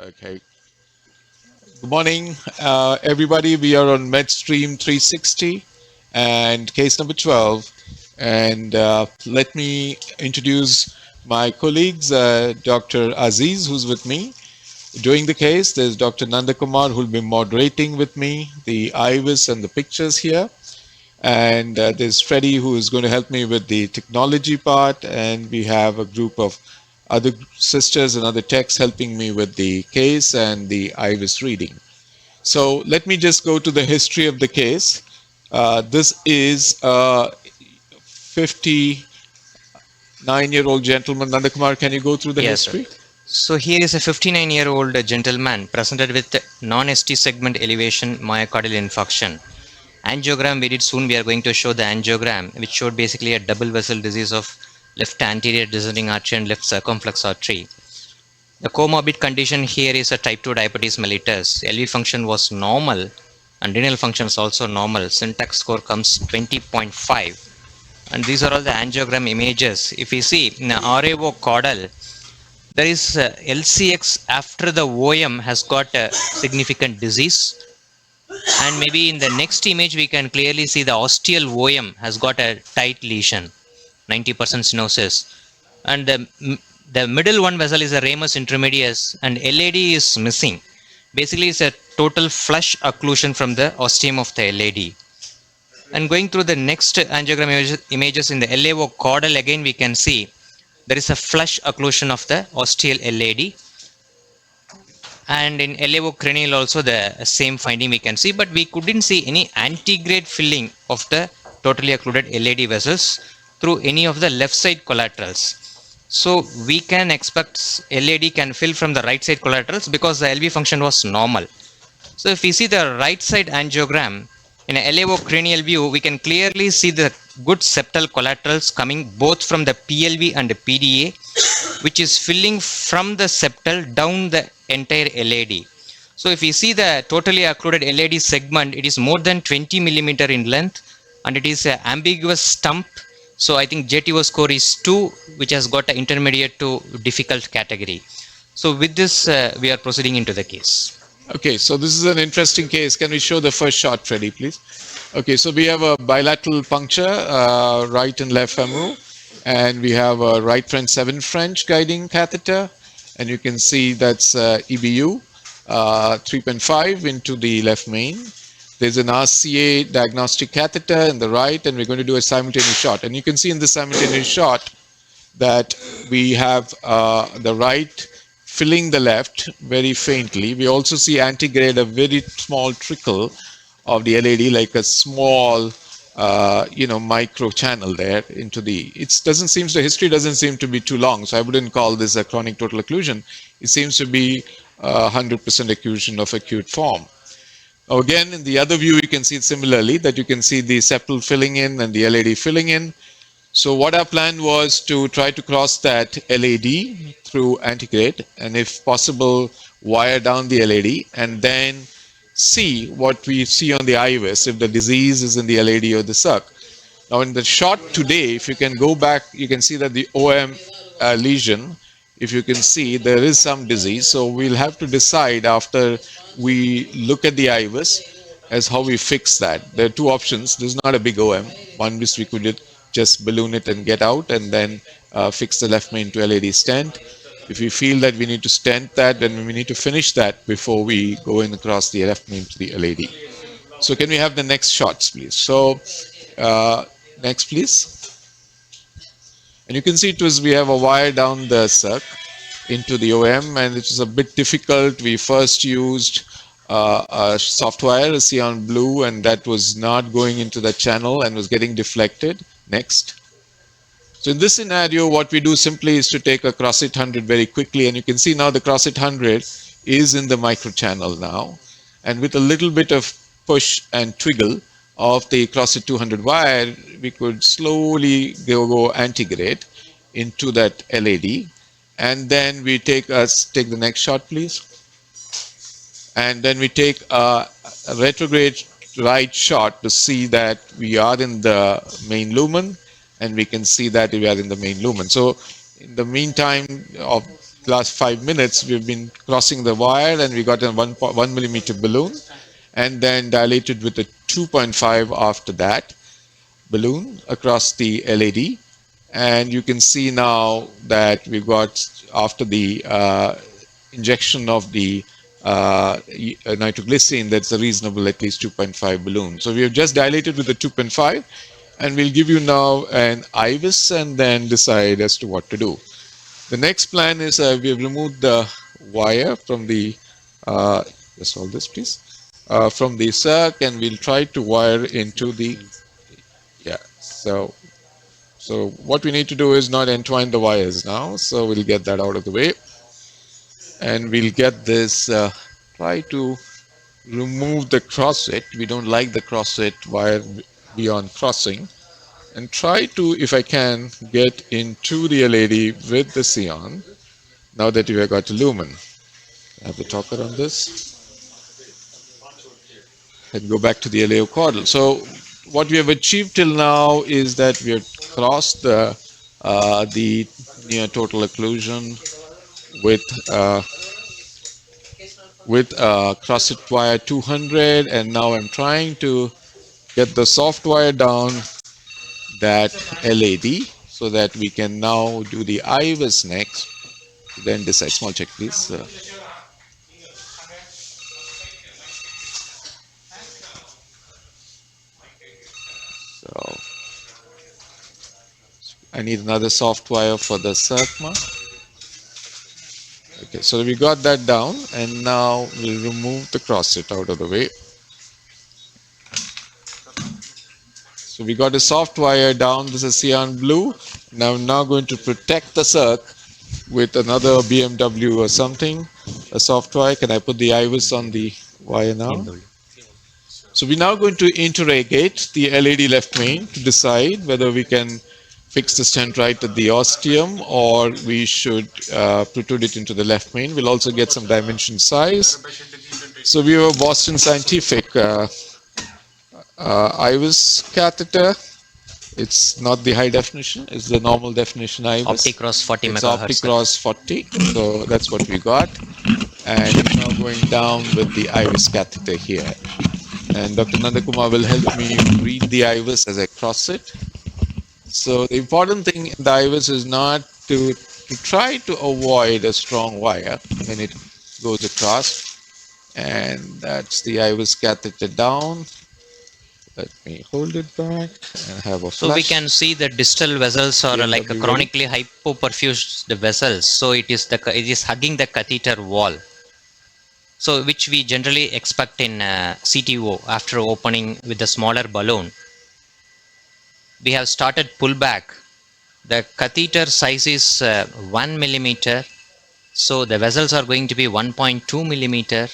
Okay. Good morning, everybody. We are on MedStream 360 and case number 12. And let me introduce my colleagues, Dr. Aziz, who's with me. Doing the case, there's Dr. Nandakumar, who'll be moderating with me, the IVUS and the pictures here. And there's Freddie, who is going to help me with the technology part. And we have a group of other sisters and other techs helping me with the case and the IVUS reading. So let me just go to the history of the case. This is a 59-year-old gentleman. Nandakumar, can you go through the Yes, sir. history? So here is a 59-year-old gentleman presented with non-ST segment elevation myocardial infarction. Angiogram very soon we are going to show the angiogram, which showed basically a double vessel disease of left anterior descending artery and left circumflex artery. The comorbid condition here is a type 2 diabetes mellitus. LV function was normal and renal function is also normal. Syntax score comes 20.5. And these are all the angiogram images. If you see in the RAO caudal, there is LCX after the OM has got a significant disease. And maybe in the next image, we can clearly see the ostial OM has got a tight lesion, 90% stenosis. And the middle one vessel is a ramus intermedius and LAD is missing. Basically, it's a total flush occlusion from the ostium of the LAD. And going through the next angiogram images in the LAO caudal, again we can see there is a flush occlusion of the ostial LAD. And in LAO cranial also the same finding we can see, but we couldn't see any antegrade filling of the totally occluded LAD vessels through any of the left side collaterals. So we can expect LAD can fill from the right side collaterals because the LV function was normal. So if we see the right side angiogram, in a LAO cranial view, we can clearly see the good septal collaterals coming both from the PLV and the PDA, which is filling from the septal down the entire LAD. So if we see the totally occluded LAD segment, it is more than 20 millimeter in length and it is an ambiguous stump. So I think JTO score is 2, which has got an intermediate to difficult category. So with this, we are proceeding into the case. Okay, so this is an interesting case. Can we show the first shot, Freddie, please? Okay, so we have a bilateral puncture, right and left femoral, and we have a right French 7 French guiding catheter, and you can see that's EBU 3.5 into the left main. There's an RCA diagnostic catheter in the right, and we're going to do a simultaneous shot. And you can see in this simultaneous shot that we have the right filling the left very faintly. We also see antegrade, a very small trickle of the LAD, like a small, micro channel there into the. It doesn't seem the history doesn't seem to be too long, so I wouldn't call this a chronic total occlusion. It seems to be 100% occlusion of acute form. Now again, in the other view, you can see it similarly, that you can see the septal filling in and the LAD filling in. So what our plan was to try to cross that LAD through antegrade and if possible wire down the LAD and then see what we see on the IVUS if the disease is in the LAD or the circ. Now in the shot today, if you can go back, you can see that the OM lesion, if you can see there is some disease. So we'll have to decide after we look at the IVUS as how we fix that. There are two options. There's not a big OM. One is we could just balloon it and get out and then fix the left main to LAD stent. If we feel that we need to stent that, then we need to finish that before we go in across the left main to the LAD. So can we have the next shots, please? So next, please. And you can see we have a wire down the circ into the OM, and it was a bit difficult. We first used a soft wire, a cyan blue, and that was not going into the channel and was getting deflected. Next. So in this scenario, what we do simply is to take a CrossFit 100 very quickly, and you can see now the CrossFit 100 is in the microchannel now, and with a little bit of push and twiggle of the CrossFit 200 wire, we could slowly go antegrade into that LAD, and then we take the next shot, please, and then we take a retrograde right shot to see that we are in the main lumen, and we can see that we are in the main lumen. So in the meantime of last 5 minutes, we've been crossing the wire and we got a 1 millimeter balloon and then dilated with a 2.5 after that balloon across the LED. And you can see now that we've got, after the injection of the nitroglycerin, that's a reasonable at least 2.5 balloon. So we have just dilated with the 2.5, and we'll give you now an IVUS and then decide as to what to do. The next plan is we have removed the wire from the, just hold this please, from the circ, and we'll try to wire into the, yeah, so what we need to do is not entwine the wires now, so we'll get that out of the way. And we'll get this, try to remove the crosset. We don't like the crosset wire beyond crossing. And try to, if I can, get into the LED with the Xeon, now that we have got a lumen. I have the talker on this. And go back to the LAO caudal. So what we have achieved till now is that we have crossed the near total occlusion with crosset wire 200, and now I'm trying to get the soft wire down that LED so that we can now do the IVUS next, then decide. Small check please. So I need another soft wire for the circma. Okay, so we got that down, and now we'll remove the crosset out of the way. So we got a soft wire down. This is cyan blue. Now I'm now going to protect the circ with another BMW or something, a soft wire. Can I put the IVUS on the wire now? So we're now going to interrogate the LED left main to decide whether we can fix the stent right at the ostium or we should protrude it into the left main. We'll also get some dimension size. So we have a Boston Scientific IVUS catheter. It's not the high definition, it's the normal definition IVUS. OptiCross 40 it's megahertz. OptiCross 40, so that's what we got. And it's now going down with the IVUS catheter here. And Dr. Nandakumar will help me read the IVUS as I cross it. So the important thing in the IVUS is not to try to avoid a strong wire when it goes across. And that's the IVUS catheter down. Let me hold it back and have a flush. So we can see the distal vessels are like a chronically hypoperfused vessels. So it is hugging the catheter wall. So which we generally expect in CTO after opening with the smaller balloon. We have started pullback. The catheter size is 1 millimeter. So the vessels are going to be 1.2 millimeter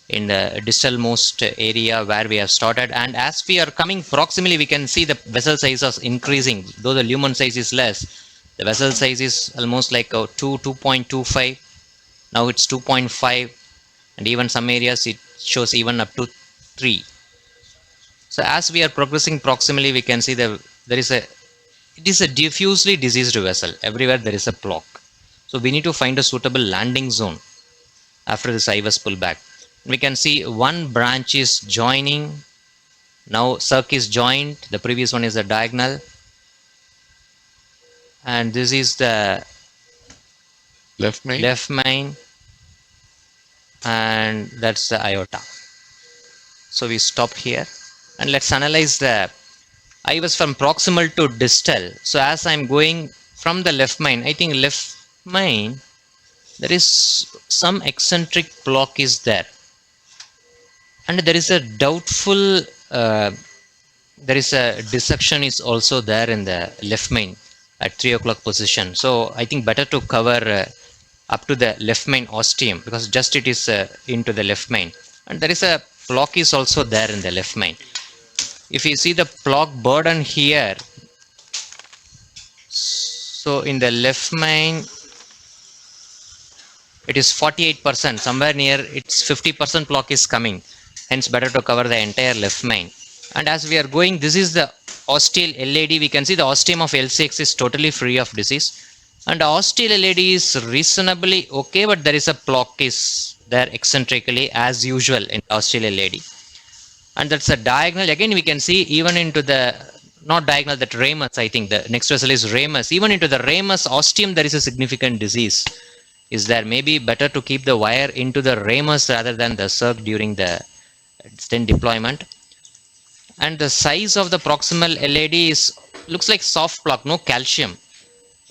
in the distal most area where we have started. And as we are coming proximally, we can see the vessel size is increasing. Though the lumen size is less, the vessel size is almost like 2.25. Now it's 2.5. And even some areas it shows even up to 3. So as we are progressing proximally, we can see it is a diffusely diseased vessel. Everywhere there is a block. So we need to find a suitable landing zone after this IVUS pullback. We can see one branch is joining. Now circ is joined. The previous one is the diagonal. And this is the left main. And that's the aorta. So we stop here and let's analyze the IVUS from proximal to distal. So as I'm going from the left main, I think left main, there is some eccentric block is there. And there is a doubtful, there is a dissection is also there in the left main at 3 o'clock position. So I think better to cover up to the left main ostium because just it is into the left main. And there is a block is also there in the left main. If you see the block burden here, so in the left main, it is 48%, somewhere near it's 50% block is coming. Hence better to cover the entire left main. And as we are going, this is the ostial LAD. We can see the ostium of LCX is totally free of disease. And Austin LED is reasonably okay, but there is a block is there eccentrically as usual in Austin LED. And that's a diagonal. Again, we can see even into the not diagonal, that ramus. I think the next vessel is ramus. Even into the ramus ostium, there is a significant disease. Is there maybe better to keep the wire into the ramus rather than the circ during the stent deployment? And the size of the proximal LED is looks like soft block, no calcium.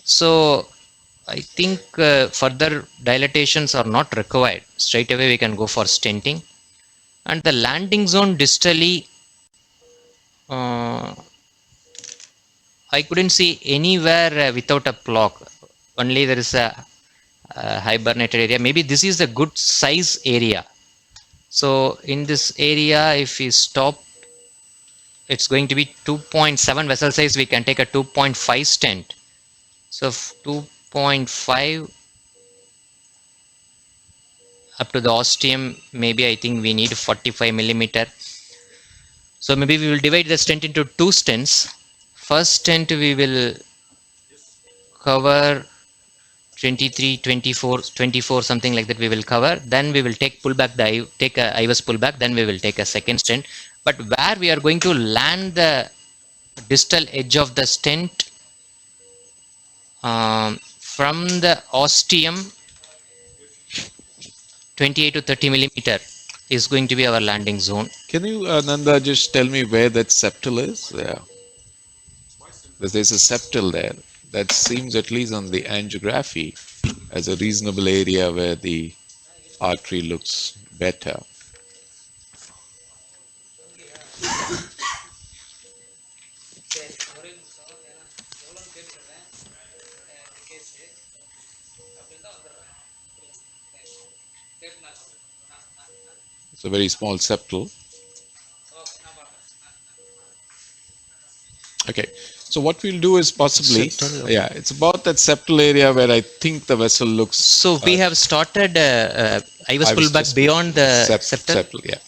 So I think further dilatations are not required. Straight away we can go for stenting. And the landing zone distally, uh, I couldn't see anywhere without a block. Only there is a hibernated area. Maybe this is a good size area. So in this area, if we stop, it's going to be 2.7 vessel size. We can take a 2.5 stent. So 2.5 up to the ostium, maybe I think we need 45 millimeter. So maybe we will divide the stent into two stents. First stent we will cover 23, 24, 24, something like that we will cover. Then we will take pullback, take a IVUS pullback, then we will take a second stent. But where we are going to land the distal edge of the stent from the ostium, 28 to 30 millimeter is going to be our landing zone. Can you, Nanda, just tell me where that septal is? Yeah. Because there's a septal there. That seems, at least on the angiography, as a reasonable area where the artery looks better. It's a very small septal. Okay, so what we'll do is possibly, Septal, okay. yeah, it's about that septal area where I think the vessel looks. So we have started IVUS pullback beyond the septal. Septal, yeah.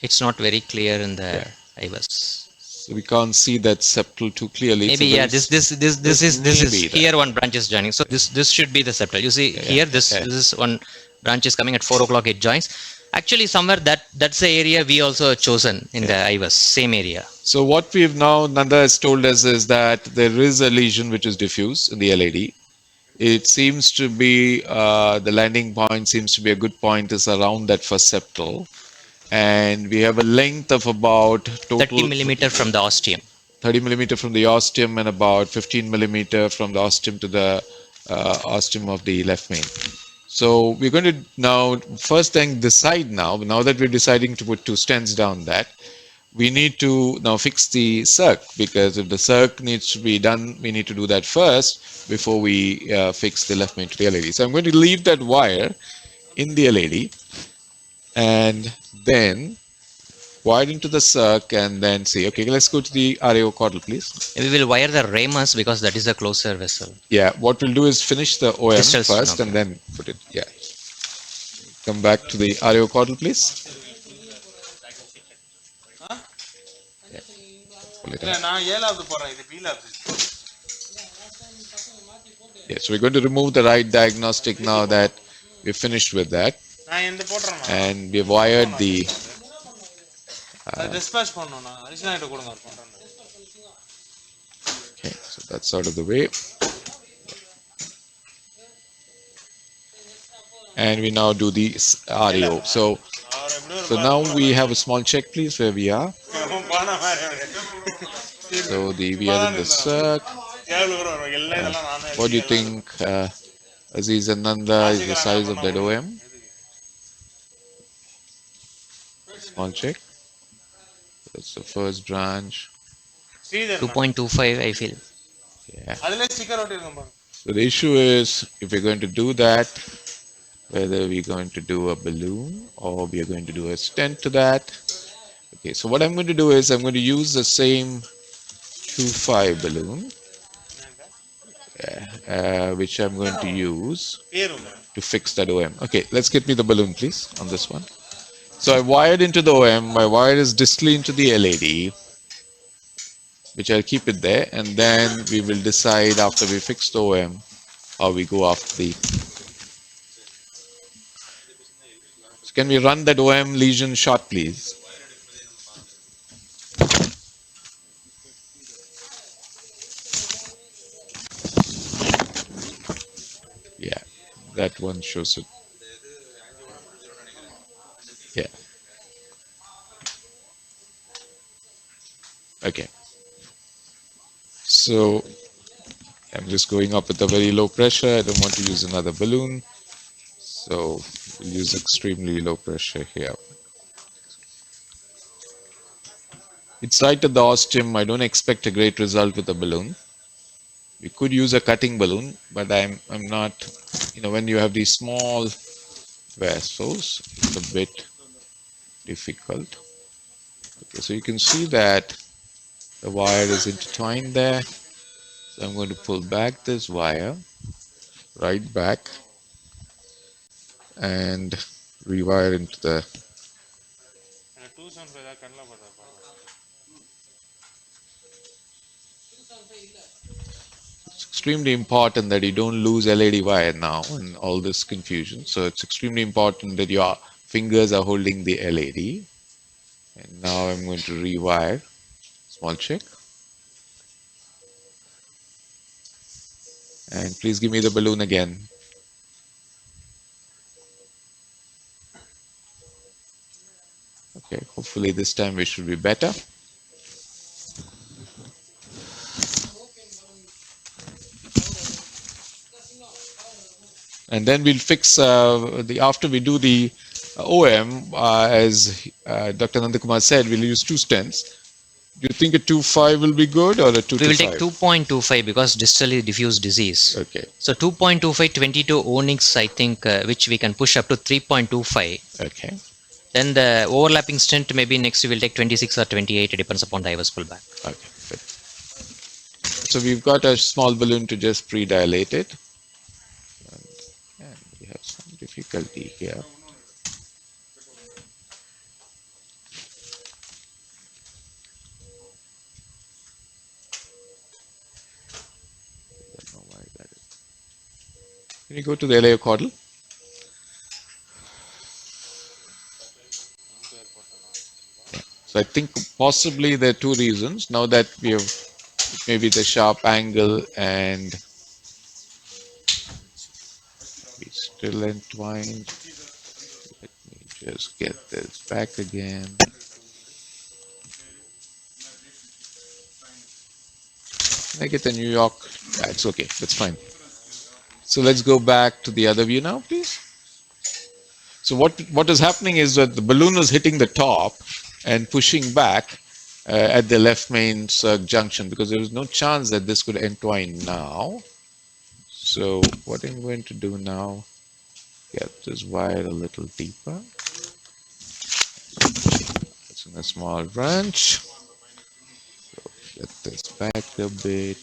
It's not very clear in the IVUS. So we can't see that septal too clearly. Maybe yeah, this is maybe that. here one branch is joining. So this should be the septal. You see here this is one branch is coming at 4 o'clock. It joins. Actually, somewhere that's the area we also chosen in the IVUS, same area. So what we've now, Nanda has told us, is that there is a lesion which is diffuse in the LAD. It seems to be, the landing point seems to be a good point, is around that first septal. And we have a length of about total 30 millimeter from the ostium. 30 millimeter from the ostium and about 15 millimeter from the ostium to the ostium of the left main. So we're going to now first thing decide now that we're deciding to put two stents down that, we need to now fix the circ, because if the circ needs to be done, we need to do that first before we fix the left main to the LAD. So I'm going to leave that wire in the LAD and then wire into the circ and then see. Okay, let's go to the RAO caudal, please. We will wire the ramus because that is a closer vessel. Yeah, what we'll do is finish the OM Distals, first okay. and then put it. Yeah. Come back to the RAO caudal, please. Yeah. Pull it out. Yeah, so we're going to remove the right diagnostic now that we're finished with that. And we've wired the okay, so that's out of the way. And we now do the RAO. So now we have a small check, please, where we are. So we are in the circ. What do you think, Aziz and Nanda, is the size of that OM? Small check. That's the first branch. 2.25 I feel. Yeah. So the issue is, if we're going to do that, whether we're going to do a balloon or we are going to do a stent to that. Okay, so what I'm going to do is I'm going to use the same 2.5 balloon. which I'm going to use to fix that OM. Okay, let's get me the balloon, please, on this one. So I wired into the OM. My wire is distally into the LAD, which I'll keep it there, and then we will decide after we fix the OM how we go after the. So can we run that OM lesion shot, please? Yeah, that one shows it. Yeah. Okay. So I'm just going up with a very low pressure. I don't want to use another balloon. So we'll use extremely low pressure here. It's right at the ostium. I don't expect a great result with a balloon. We could use a cutting balloon, but I'm not, when you have these small vessels, it's a bit difficult. Okay, so you can see that the wire is intertwined there. So I'm going to pull back this wire, right back, and rewire into the. It's extremely important that you don't lose LAD wire now in all this confusion. So it's extremely important that your fingers are holding the LAD. And now I'm going to rewire. Small check. And please give me the balloon again. Okay, hopefully this time we should be better. And then we'll fix after we do the OM, as Dr. Nandakumar said, we'll use two stents. Do you think a 2.5 will be good or a 2 We to will 5? take 2.25 because distally diffuse disease. Okay. So 2.25, 22 onyx, I think, which we can push up to 3.25. Okay. Then the overlapping stent maybe next we will take 26 or 28. It depends upon the IVUS pullback. Okay. Good. So we've got a small balloon to just pre-dilate it. And we have some difficulty here. I don't know why that is. Can you go to the LAO caudal? Yeah. So I think possibly there are two reasons. Now that we have maybe the sharp angle and we still entwined. Let me just get this back again. Can I get the New York? That's okay. That's fine. So let's go back to the other view now, please. So what is happening is that the balloon is hitting the top and pushing back at the left main circ junction because there is no chance that this could entwine now. So what I'm going to do now, get this wire a little deeper. It's in a small branch. So get this back a bit.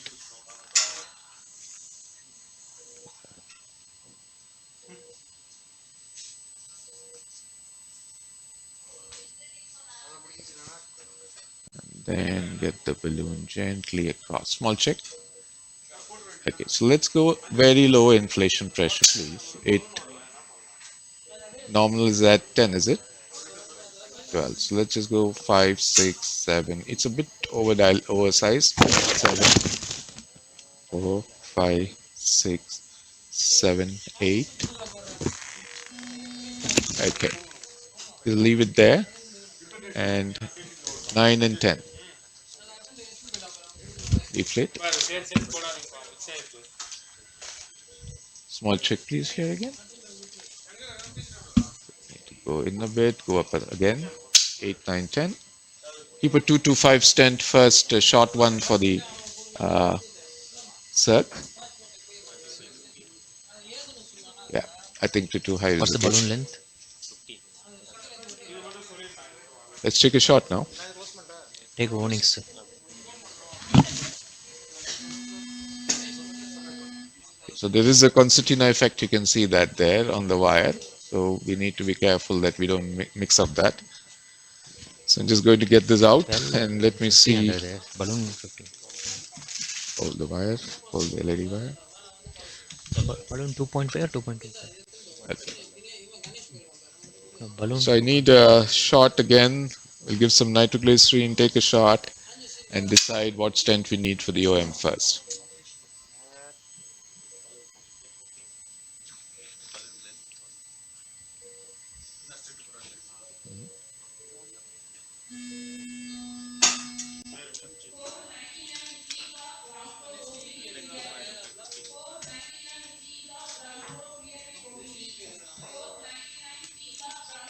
Then get the balloon gently across. Small check. Okay, so let's go very low inflation pressure, please. Normal is at 10, is it? 12. So let's just go 5, 6, 7. It's a bit oversized. 7, 4, 5, 6, 7, 8. Okay. We'll leave it there. And 9 and 10. Deflate. Small check, please, here again. Need to go in a bit, go up again. 8, 9, 10. Keep a 225 stent first, a short one for the circ. Yeah, I think 2 high is What's the okay. balloon length? Let's take a shot now. Take onyx. So there is a concertina effect. You can see that there on the wire. So we need to be careful that we don't mix up that. So I'm just going to get this out and let me 50 see. under there. Balloon 50. Hold the wire, hold the LED wire. Balloon 2.5 or 2.25? Okay. No, balloon So I 2. need a shot again. We'll give some nitroglycerine, take a shot, and decide what stent we need for the OM first.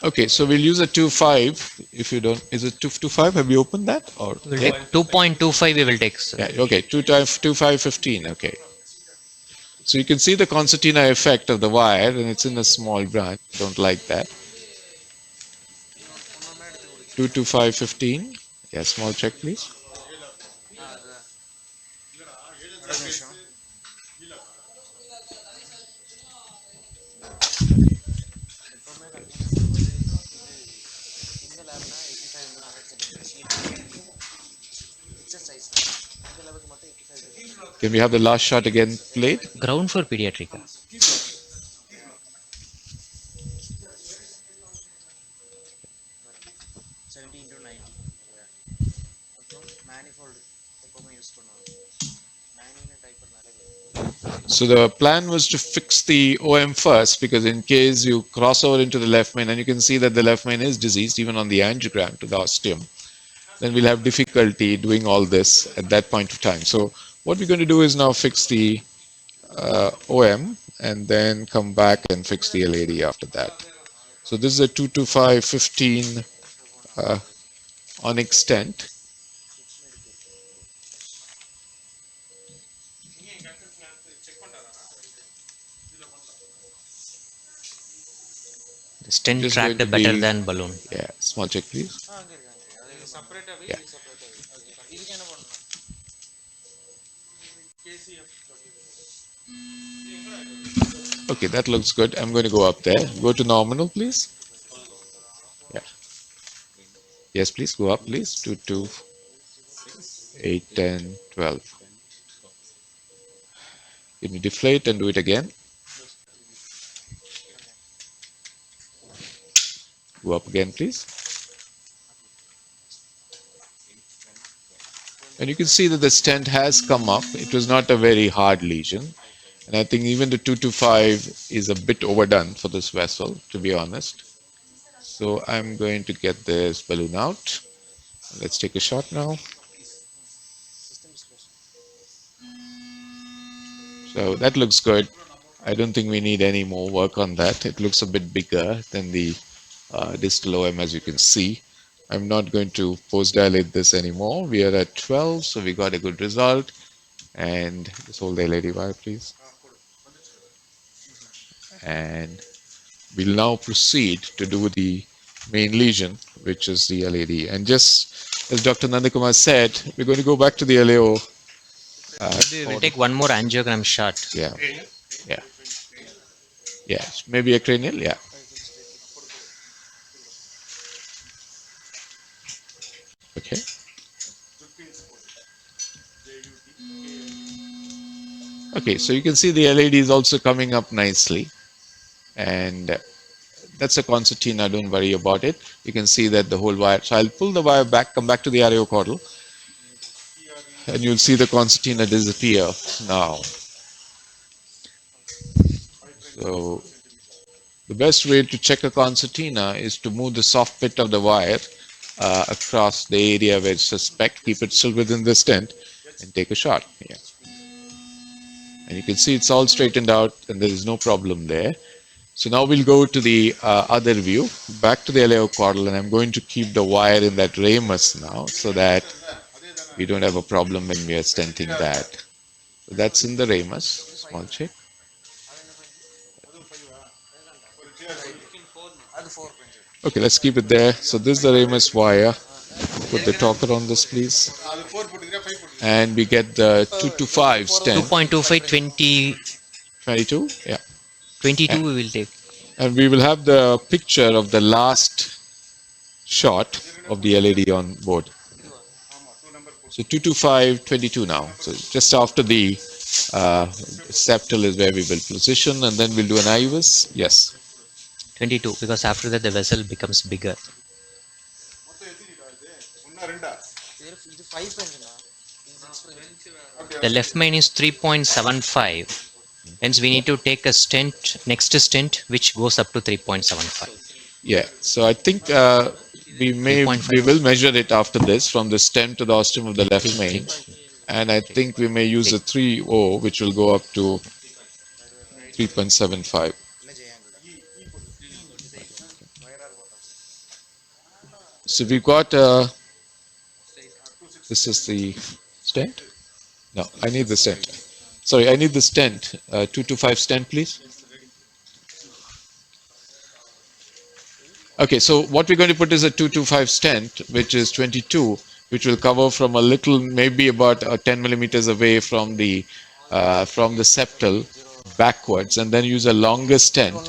Okay, so we'll use a 2.5 if you don't. Is it 2.5? Have you opened that? Or We'll yeah? take 2.25 we will take, sir. Yeah, okay, 2.515. Okay. So you can see the concertina effect of the wire, and it's in a small branch. Don't like that. 2.515. Yeah, small check, please. Can we have the last shot again played? Ground for pediatrica. So the plan was to fix the OM first because in case you cross over into the left main and you can see that the left main is diseased even on the angiogram to the ostium, then we'll have difficulty doing all this at that point of time. So what we're going to do is now fix the OM and then come back and fix the LAD after that. So this is a 22515 on extent. The stent Just going tracked to better be, than balloon. yeah, small check please. Yeah. Okay, that looks good. I'm going to go up there. Go to nominal, please. Yeah. Yes, please. Go up, please. 2, 2, 8, 10, 12. Can you deflate and do it again? Go up again, please. And you can see that the stent has come up. It was not a very hard lesion. And I think even the 225 is a bit overdone for this vessel, to be honest. So I'm going to get this balloon out. Let's take a shot now. So that looks good. I don't think we need any more work on that. It looks a bit bigger than the distal OM as you can see. I'm not going to post dilate this anymore. We are at 12, so we got a good result. And just hold the LED wire, please. And we'll now proceed to do the main lesion, which is the LAD. And just as Dr. Nandakumar said, we're going to go back to the LAO. We will take one more angiogram shot. Yeah, yeah, yeah. Maybe a cranial, yeah. Okay. Okay, so you can see the LED is also coming up nicely. And that's a concertina, don't worry about it. You can see that the whole wire. So I'll pull the wire back, come back to the RAO caudal, and you'll see the concertina disappear now. So the best way to check a concertina is to move the soft bit of the wire across the area where it's suspect, keep it still within the stent, and take a shot. Yeah. And you can see it's all straightened out and there is no problem there. So now we'll go to the other view, back to the LAO caudal, and I'm going to keep the wire in that ramus now so that we don't have a problem when we are stenting that. So that's in the ramus, small check. Okay, let's keep it there. So this is the ramus wire. Put the talker on this, please. And we get the 2 to 5 stent. 2.25, 20 22, yeah. 22 we will take. And we will have the picture of the last shot of the LED on board. So 225, 22 now. So just after the septal is where we will position, and then we'll do an IVUS. Yes. 22 because after that the vessel becomes bigger. The left main is 3.75. Hence we need to take a stent, next stent, which goes up to 3.75. Yeah. So I think we 3.5. will measure it after this from the stem to the ostrum of the left main, and I think we may use a 3.0, which will go up to 3.75. So we've got this is the stent. No, I need the stent. Sorry, I need the stent. 225 stent, please. Okay, so what we're going to put is a 225 stent, which is 22, which will cover from a little, maybe about 10 millimeters away from the septal backwards, and then use a longer stent,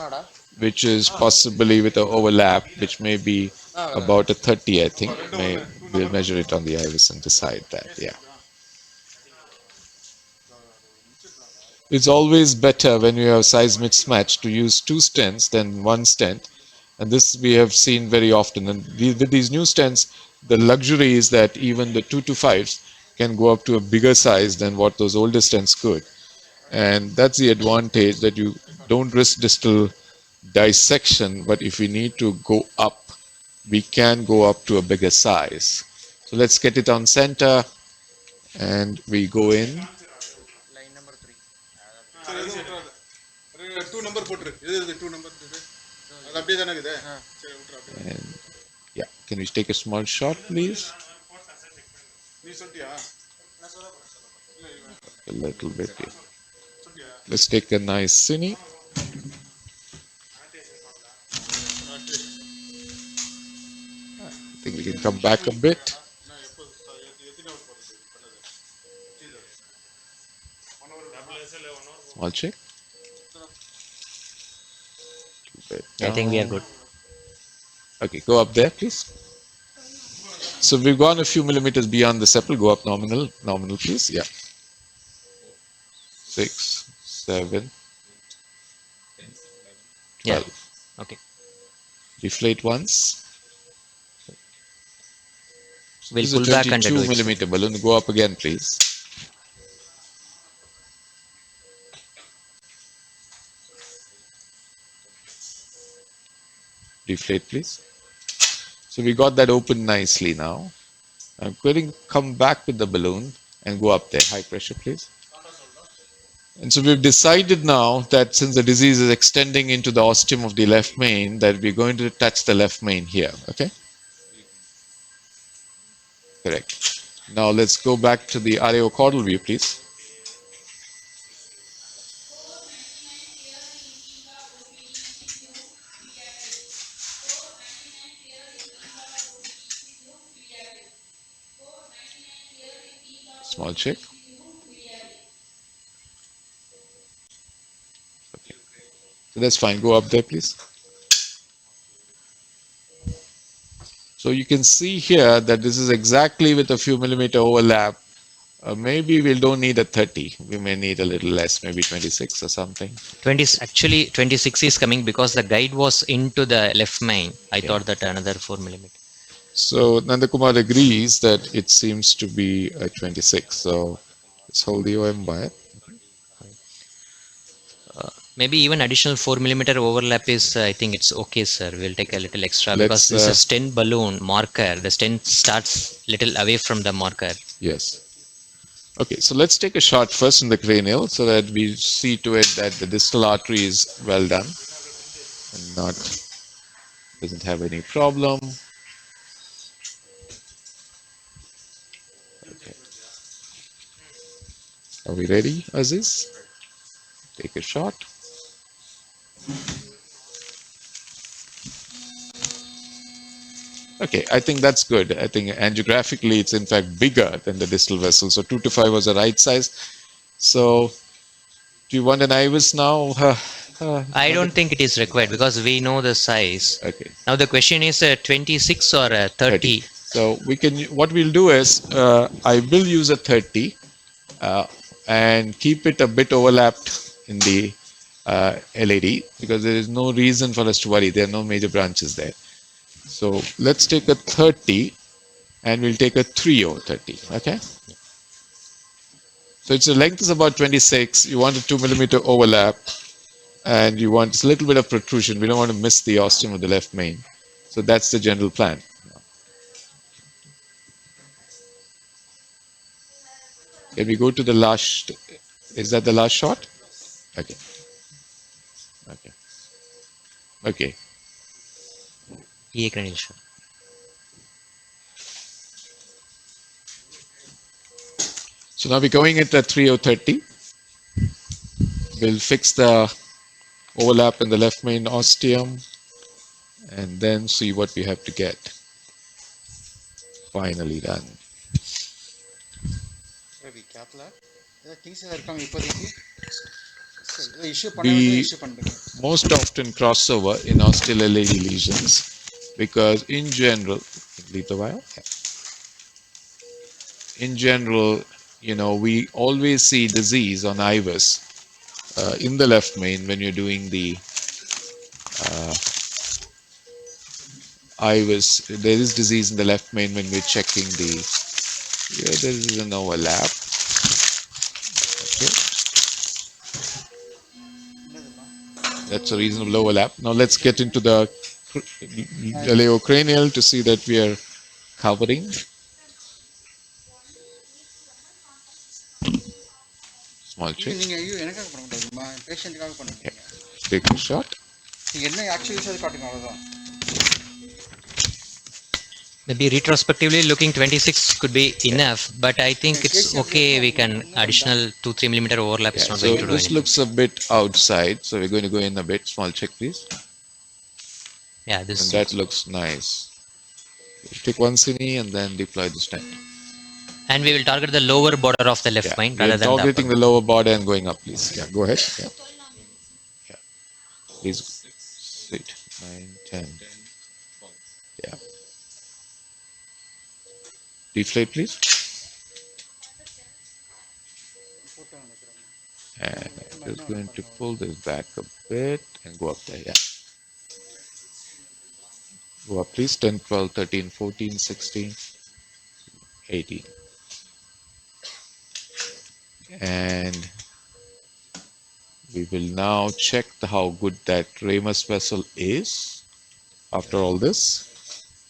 which is possibly with an overlap, which may be about a 30, I think. We'll measure it on the iris and decide that. Yeah. It's always better when you have size mismatch to use two stents than one stent. And this we have seen very often. And with these new stents, the luxury is that even the 225s can go up to a bigger size than what those older stents could. And that's the advantage, that you don't risk distal dissection, but if we need to go up, we can go up to a bigger size. So let's get it on center, and we go in. And yeah, can we take a small shot, please? A little bit here. Let's take a nice cine. I think we can come back a bit. Small check. I think we are good. Okay, go up there, please. So we've gone a few millimeters beyond the septal. Go up nominal, please. Yeah. 6, 7, 12. Yeah. Okay. Deflate once. We'll This is pull a back and 22 do it. millimeter balloon. Go up again, please. Deflate, please. So we got that open nicely now. I'm going to come back with the balloon and go up there. High pressure, please. And so we've decided now that since the disease is extending into the ostium of the left main, that we're going to touch the left main here. Okay? Correct. Now let's go back to the areocaudal view, please. Small check. Okay. So that's fine. Go up there, please. So you can see here that this is exactly with a few millimeter overlap. Maybe we don't need a 30. We may need a little less, maybe 26 or something. 20 actually 26 is coming because the guide was into the left main. I thought that another 4 millimeter. So Nandakumar agrees that it seems to be a 26. So let's hold the OM by it. Maybe even additional 4 millimeter overlap is, I think it's okay, sir. We'll take a little extra Let's, because this is a stent balloon marker. The stent starts little away from the marker. Yes. Okay, so let's take a shot first in the cranial so that we see to it that the distal artery is well done and doesn't have any problem. Okay. Are we ready, Aziz? Take a shot. Okay, I think that's good. I think angiographically it's in fact bigger than the distal vessel. So 2 to 5 was the right size. So Do you want an IVUS now? I don't think it is required because we know the size. Okay. Now the question is 26 or 30. 30. So we can, what we'll do is, I will use a 30 uh, and keep it a bit overlapped in the LED because there is no reason for us to worry. There are no major branches there. So let's take a 30 and we'll take a 30, okay? So its length is about 26. You want a 2 millimeter overlap and you want a little bit of protrusion. We don't want to miss the ostium of the left main. So that's the general plan. Can we go to the last? Is that the last shot? Okay. Okay. Okay. EA cranial shot. So now we're going at 30. We'll fix the overlap in the left main ostium and then see what we have to get. Finally done. We most often crossover in osteal LED lesions because in general, leave the wire. In general, you know, we always see disease on IVUS in the left main when you're doing the IVUS. There is disease in the left main when we're checking the. Here there is an overlap. Okay. That's a reasonable overlap. Now let's get into the aleocranial to see that we are covering. Small trick. Take a shot. Maybe retrospectively looking 26 could be enough, but I think it's okay. We can additional 2-3 millimeter overlap. It's not So going to do this anything. looks a bit outside, so we're going to go in a bit. Small check, please. Yeah, this. And that looks nice. Take one cine and then deploy the stent. And we will target the lower border of the left main rather than the upper. Targeting the lower border and going up, please. Yeah, go ahead. Yeah. Yeah. Please. 8, 9, 10. Yeah. Deflate, please. And I'm just going to pull this back a bit and go up there. Yeah. Go up, please. 10, 12, 13, 14, 16, 18. And we will now check how good that ramus vessel is after all this.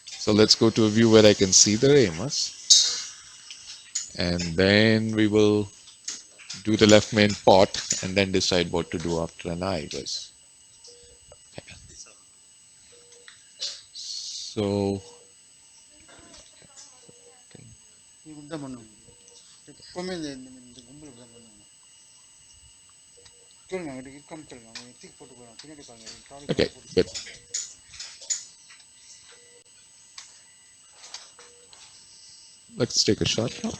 So let's go to a view where I can see the ramus. And then we will do the left main pot and then decide what to do after an IVUS. Okay. So okay, good. Let's take a shot now.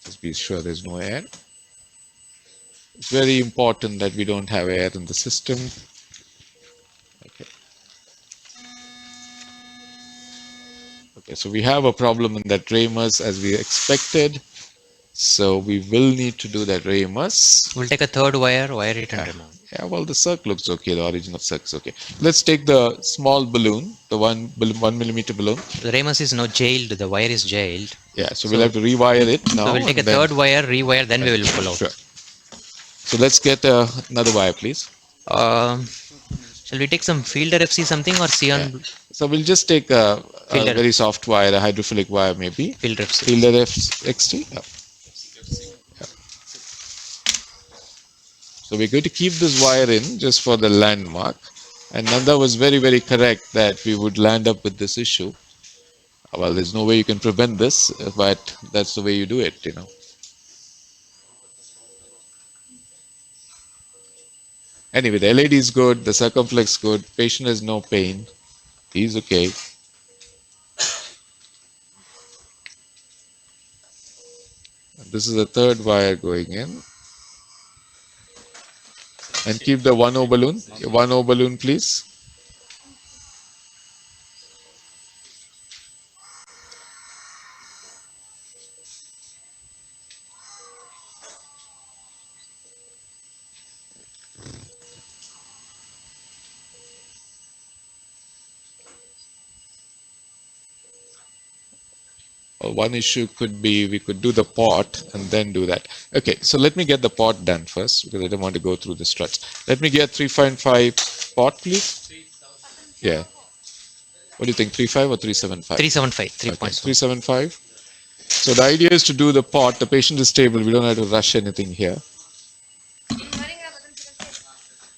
Just be sure there's no air. It's very important that we don't have air in the system. Okay. Okay, so we have a problem in that ramus as we expected. So we will need to do that ramus. We'll take a third wire it and remove. Yeah, well, the circ looks okay. The origin of circ is okay. Let's take the small balloon, the 1 millimeter balloon. The ramus is now jailed. The wire is jailed. Yeah, so we'll have to rewire it now. So we'll take a third wire, rewire, then we will pull out. Sure. So let's get another wire, please. Shall we take some fielder FC something or Xeon? Yeah. So we'll just take a very soft wire, a hydrophilic wire maybe. Fielder FC. Fielder XT. Yeah. Yeah. So we're going to keep this wire in just for the landmark. And Nanda was very, very correct that we would land up with this issue. Well, there's no way you can prevent this, but that's the way you do it, you know. Anyway, the LED is good, the circumflex good, patient has no pain, he's okay. This is the third wire going in. And keep the 1O balloon. 1O balloon, please. One issue could be we could do the pot and then do that. Okay, so let me get the pot done first because I don't want to go through the struts. Let me get 3.5 pot, please. Yeah. What do you think, 3.5 or 3.75? 375, Okay, 3.7. 3.75. So the idea is to do the pot. The patient is stable. We don't have to rush anything here.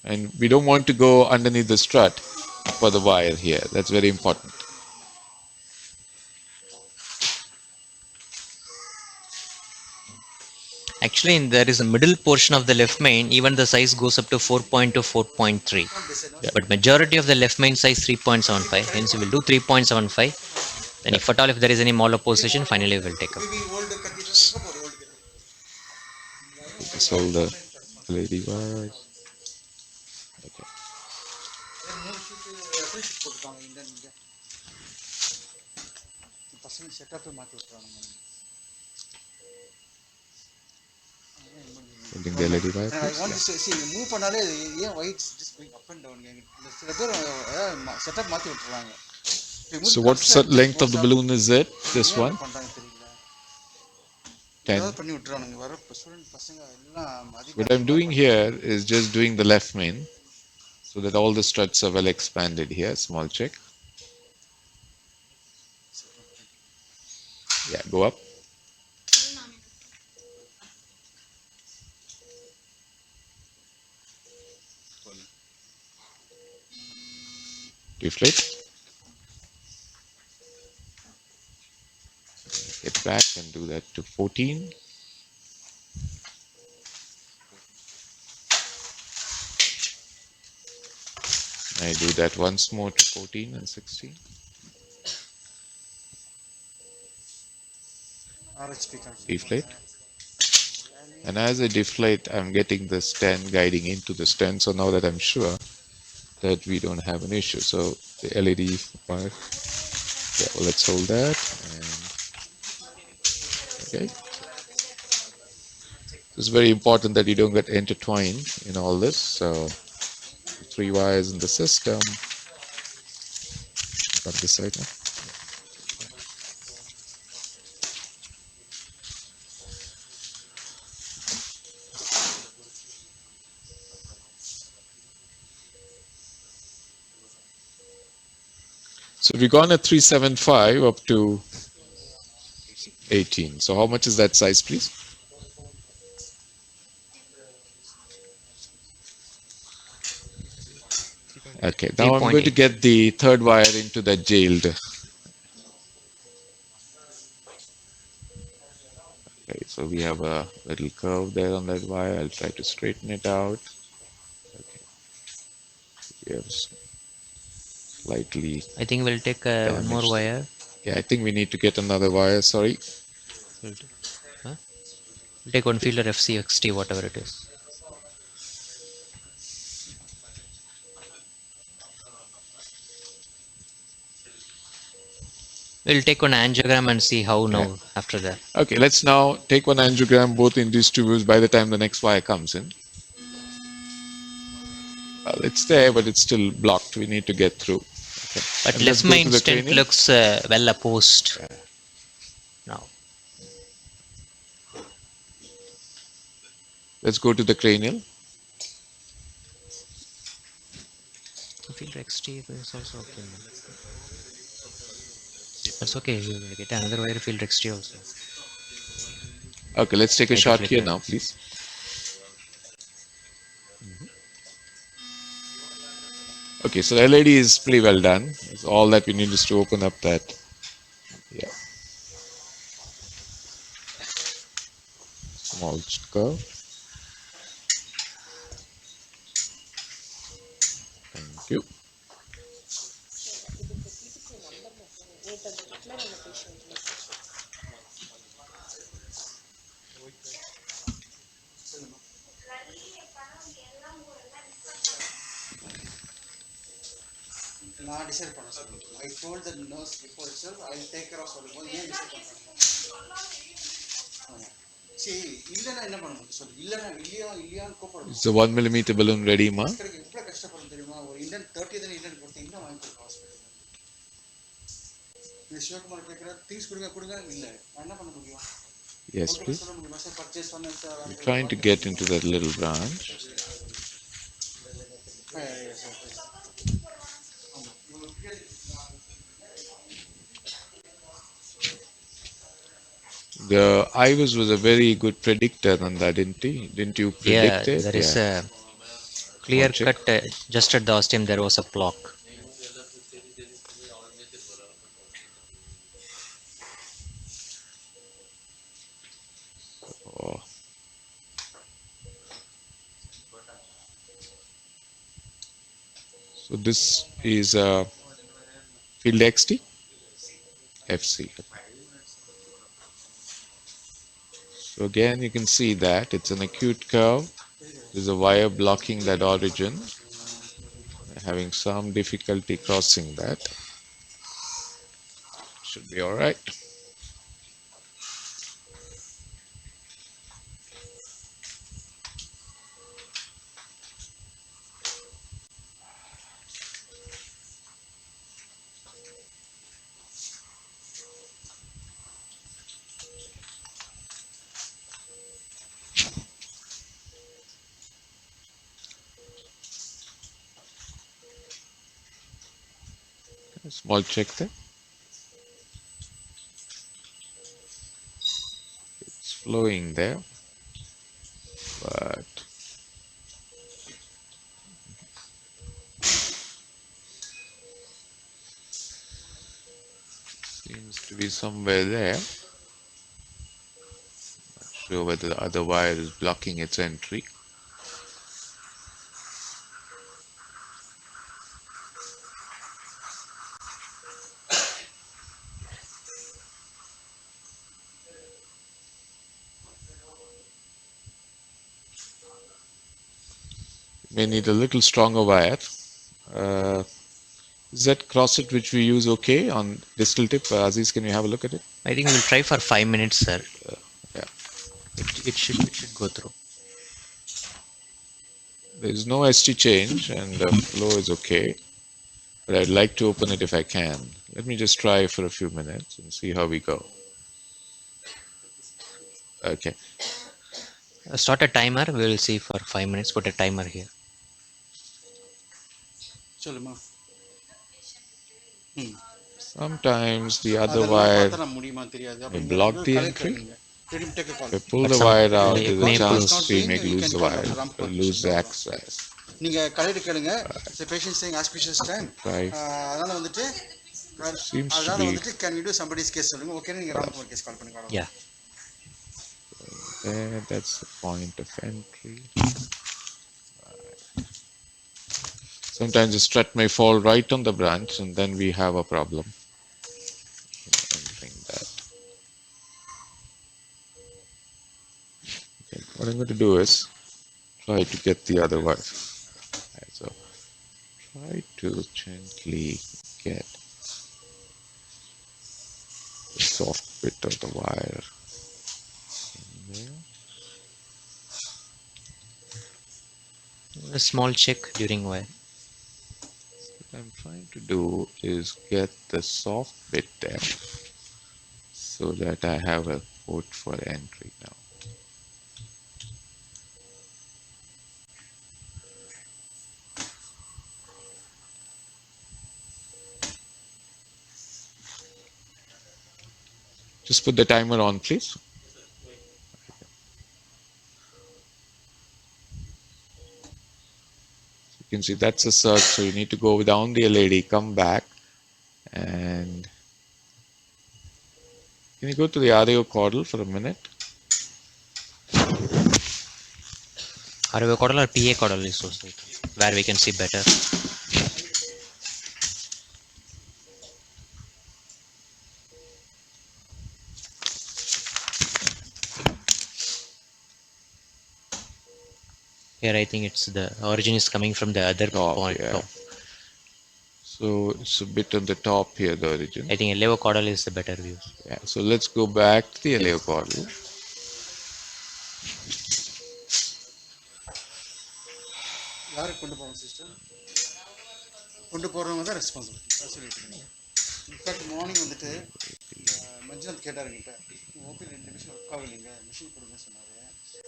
And we don't want to go underneath the strut for the wire here. That's very important. Actually, there is a middle portion of the left main, even the size goes up to 4.2, 4.3. Yeah. But majority of the left main size 3.75. Hence, we will do 3.75. Then, if at all, if there is any malopposition, finally we will take up. Just hold the LED wire. Okay. Holding the LED wire. And I want to see move பண்ணாலே ஏன் whites just going up and down சில பேர் setup மாத்தி விட்டுறாங்க. So what length of the balloon is it? This one? பண்றாங்க தெரியல. 10. ஏதாவது பண்ணி விட்டுறானுங்க. வர ஸ்டூடண்ட் பசங்க எல்லாம் What I'm doing here is just doing the left main so that all the struts are well expanded here. Small check. Yeah, go up. Deflate. Get back and do that to 14. I do that once more to 14 and 16. Deflate. And as I deflate, I'm getting the stand guiding into the stand. So now that I'm sure that we don't have an issue. So the LED wire. Yeah, well, let's hold that. And okay. It's very important that you don't get intertwined in all this. So 3 wires in the system. Got this side now. So we've gone at 375 up to 18. So how much is that size, please? Okay, now I'm going to get the third wire into that jailed. Okay, so we have a little curve there on that wire. I'll try to straighten it out. Okay. We have slightly. I think we'll take one more wire. Yeah, I think we need to get another wire. Sorry. We'll take one fielder FCXT, whatever it is. We'll take one angiogram and see how now after that. Okay, let's now take one angiogram both in these tubes by the time the next wire comes in. Well, it's there, but it's still blocked. We need to get through. Okay. But left main stent looks well opposed. Now. Let's go to the cranial. Fielder XT is also okay. That's okay. We'll get another wire field XT also. Okay, let's take a shot here now, please. Okay, so the LED is pretty well done. It's all that we need is to open up that. Yeah. Small curve. Thank you. நான் decide பண்ண சொல்லுங்க. I told the nurse before itself, I'll take care of சொல்லும்போது ஏன் decide பண்றாங்க? சரி இல்லைன்னா என்ன பண்ண முடியும் சொல்லு. இல்லைன்னா இல்லையான்னு கூப்பிடணும். Is the 1 mm balloon ready, ma? எவ்வளோ கஷ்டப்படும் தெரியுமா? ஒரு இண்டன் 30 இண்டன் கொடுத்தீங்கன்னா வாங்கி கொடுக்கும் ஹாஸ்பிட்டல். இந்த சிவகுமார் கேட்குற திங்ஸ் கொடுங்க இல்லை நான் என்ன பண்ண முடியும்? Yes, please. சொல்ல முடியுமா சார்? பர்ச்சேஸ் பண்ண We're trying to get into that little branch. The IVUS was a very good predictor on that, didn't he? Didn't you Yeah, predict it? there is a clear Check. cut. Just at the ostium, there was a block. Oh. So this is field XT FC. So again, you can see that it's an acute curve. There's a wire blocking that origin. Having some difficulty crossing that. Should be all right. Small check there. It's flowing there, but seems to be somewhere there. Not sure whether the other wire is blocking its entry. May need a little stronger wire. Is that crosset which we use okay on distal tip? Aziz, can you have a look at it? I think we'll try for 5 minutes, sir. Yeah. It should go through. There is no ST change and the flow is okay. But I'd like to open it if I can. Let me just try for a few minutes and see how we go. Okay. Start a timer. We will see for 5 minutes. Put a timer here. சொல்லுமா. Sometimes the other wire முடியுமா தெரியாது. may block the entry. Take a call. If I pull But the some wire out, may- there's a may chance pull. we may You lose can the call wire, Dr. Rampal. or lose the access. நீங்க கலையிட்டு கேளுங்க. The patient saying auspicious time. Right. அதனால வந்துட்டு Seems to அதனால be வந்துட்டு can we do somebody's case சொல்லுங்க. Okay நீங்க Ramkumar case கால் பண்ணுங்க. Yeah. there. That's the point of entry. Sometimes the strut may fall right on the branch, and then we have a problem entering that. Okay, what I'm going to do is try to get the other wire. Right, so try to gently get the soft bit of the wire in there. A small check during wire. What I'm trying to do is get the soft bit there so that I have a port for entry now. Just put the timer on, please. You can see that's a search, so you need to go down the LED, come back, and can you go to the RAO caudal for a minute? RVO caudal or PA caudal is also where we can see better. Here I think it's the origin is coming from the other Top, point. yeah. Top. So it's a bit on the top here, the origin. I think a levocaudal is the better view. Yeah, so let's go back to the aleocaudal. யாருக்கு கொண்டு போகணும் sister? கொண்டு போகிறவங்க தான் responsibility. அது சொல்லிட்டு இருக்கீங்க. In fact morning வந்துட்டு மஞ்சுநாத் கேட்டாருங்கிட்ட ஓபி 2 நிமிஷம் ஒர்க் ஆகலைங்க, மிஷின் கொடுங்கன்னு சொன்னார்.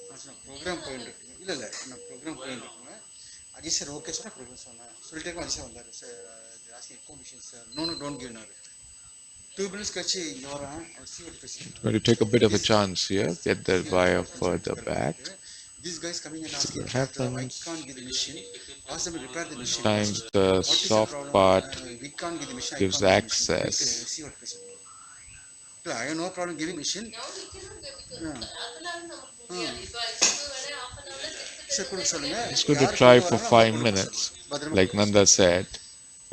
நான் சொன்னேன் ப்ரோக்ராம் போயிட்டு இருக்குங்க. இல்லை நான் ப்ரோக்ராம் போயிட்டு இருக்குங்க. அஜய் சார் ஓகே சார் கொடுங்க சொன்னேன். சொல்லிட்டே அஜய் சார் வந்தார். Sir asking echo machine sir. No don't கிவ்னாரு. 2 minutes கழிச்சு இங்கே வரேன். அவர் சீவட் பேசிட்டு Going to take a bit of a chance here, get the wire further back. These guys coming and asking, What happens? I can't get the machine. Ask them to repair the machine. Sometimes the What is the soft problem? part We can't get the machine. I gives can't get the access. machine. See what person. I have no problem giving machine. It's good to try for 5 minutes. Like Nanda said,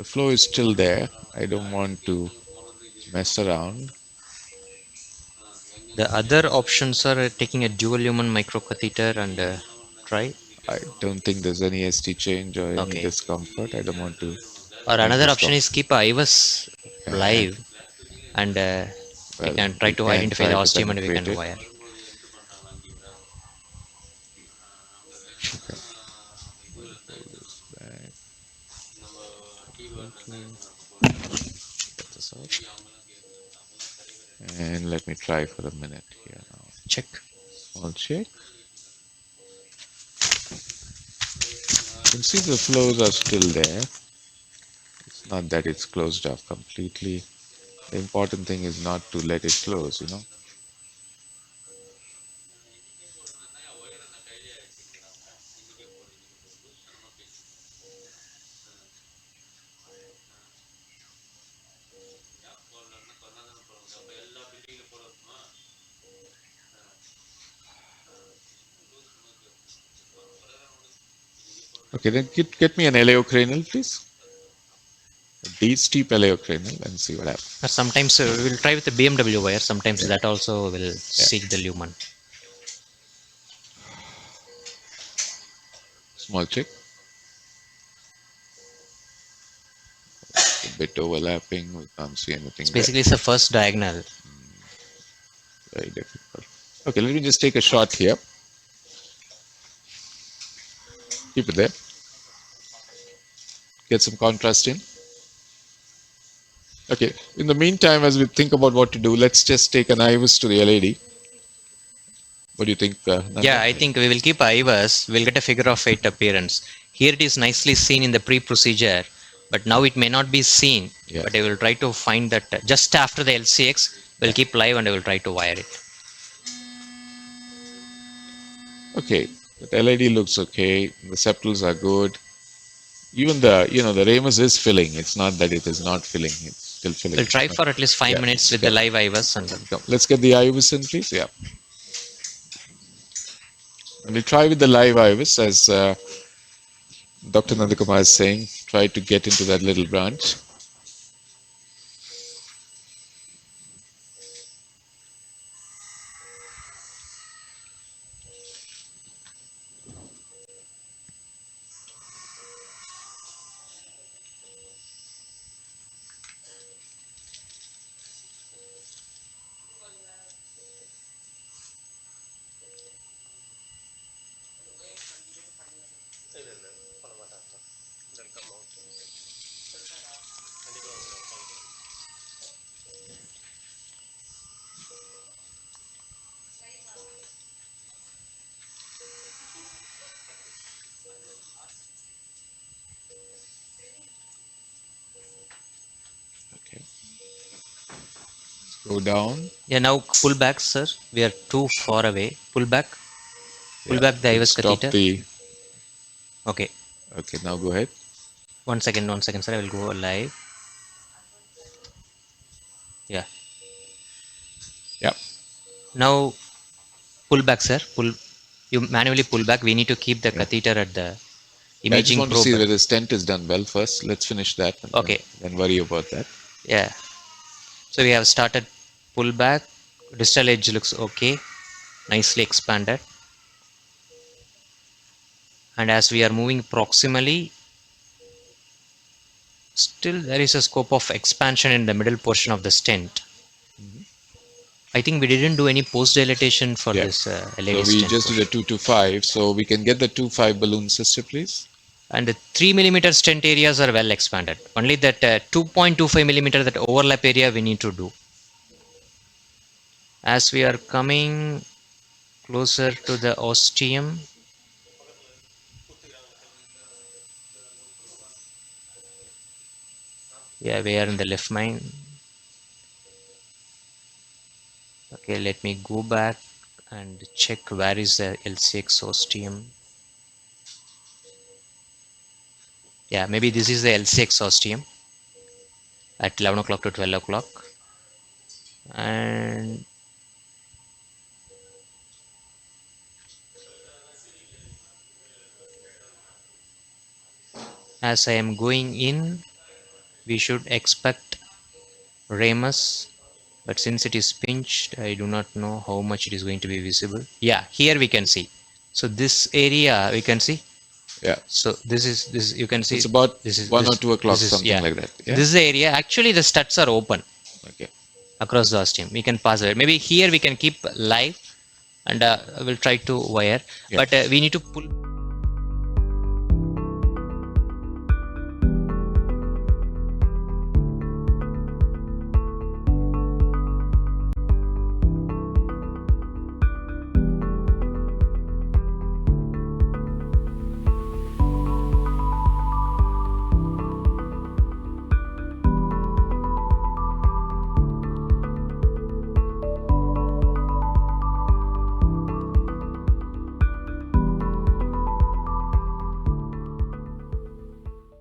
the flow is still there. I don't want to mess around. The other options are taking a dual lumen microcatheter and try. I don't think there's any ST change or any Okay. discomfort. I don't want to. Or another option is keep a IVUS live and we Well, can try we to can identify try the to osteum and we can penetrate it. wire. Okay. Pull this back. Get this out. And let me try for a minute here now. Check. Small check. You can see the flows are still there. It's not that it's closed off completely. The important thing is not to let it close, you know. Okay, then get me an aleocranial, please. A D-steep aleocranial and see what happens. Or sometimes we will try with the BMW wire. Sometimes that also will seek the lumen. Small check. It's a bit overlapping. We can't see anything It's there. basically it's the first diagonal. Very difficult. Okay, let me just take a shot here. Keep it there. Get some contrast in. Okay, in the meantime, as we think about what to do, let's just take an IVUS to the LAD. What do you think, Nanda? Yeah, I think we will keep IVUS. We'll get a figure of 8 appearance. Here it is nicely seen in the pre-procedure, but now it may not be seen. Yeah. But I will try to find that just after the LCX, we'll keep live and I will try to wire it. Okay, the LAD looks okay. The septals are good. Even the ramus is filling. It's not that it is not filling. It's still filling. We'll try for at least 5 Yeah, minutes with the live IVUS and then Come, let's get the IVUS in, please. Yeah. And we'll try with the live IVUS, as Dr. Nandakumar is saying. Try to get into that little branch. Okay. Let's go down. yeah, now pull back, sir. We are too far away. Pull back. Pull Yeah, back the IVUS Stop catheter. the. Okay. Okay, now go ahead. One second, sir. I will go live. Yeah. Yeah. Now pull back, sir. You manually pull back. We need to keep the catheter at the I just imaging want to probe. see whether the stent is done well first. Let's finish that. And Okay. Then worry about that. Yeah. So we have started pull back. Distal edge looks okay. Nicely expanded. And as we are moving proximally, Still there is a scope of expansion in the middle portion of the stent. I think we didn't do any post dilatation for Yeah. this So LAD we stent just did a portion. 2 to 5. So we can get the 2-5 balloon, sister, please. And the 3 millimeter stent areas are well expanded. Only that 2.25 millimeter, that overlap area we need to do. As we are coming closer to the ostium, yeah, we are in the left main. Okay, let me go back and check where is the LCX ostium. Yeah, maybe this is the LCX ostium at 11 o'clock to 12 o'clock. And as I am going in, we should expect ramus, but since it is pinched, I do not know how much it is going to be visible. Yeah, here we can see. So this area we can see. Yeah. So this you can see. It's about this is 1 this, or 2 o'clock, this is, something yeah. like that. Yeah. This is the area. Actually, the studs are open Okay. across the ostium. We can pass it. Maybe here we can keep live, and we'll try to wire. Yeah. But we need to pull.